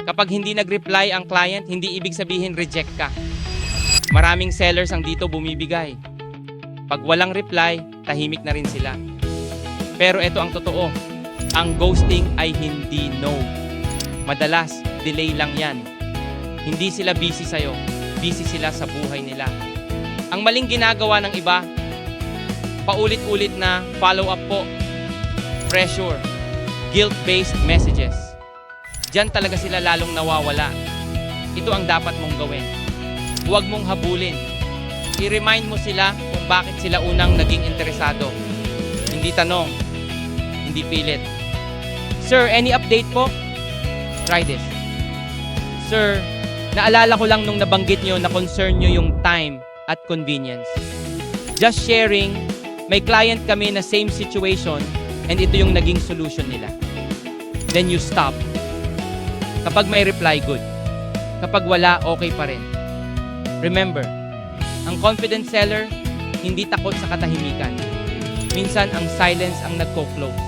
Kapag hindi nag-reply ang client, hindi ibig sabihin reject ka. Maraming sellers ang dito bumibigay. Pag walang reply, tahimik na rin sila. Pero ito ang totoo. Ang ghosting ay hindi no. Madalas, delay lang yan. Hindi sila busy sa'yo. Busy sila sa buhay nila. Ang maling ginagawa ng iba, paulit-ulit na follow-up po, pressure, guilt-based messages. Diyan talaga sila lalong nawawala. Ito ang dapat mong gawin. Huwag mong habulin. I-remind mo sila kung bakit sila unang naging interesado. Hindi tanong, hindi pilit. Sir, any update po? Try this. Sir, naalala ko lang nung nabanggit nyo na concern nyo yung time at convenience. Just sharing, may client kami na same situation and ito yung naging solution nila. Then you stop. Kapag may reply, good. Kapag wala, okay pa rin. Remember, ang confident seller, hindi takot sa katahimikan. Minsan, ang silence ang nagko-close.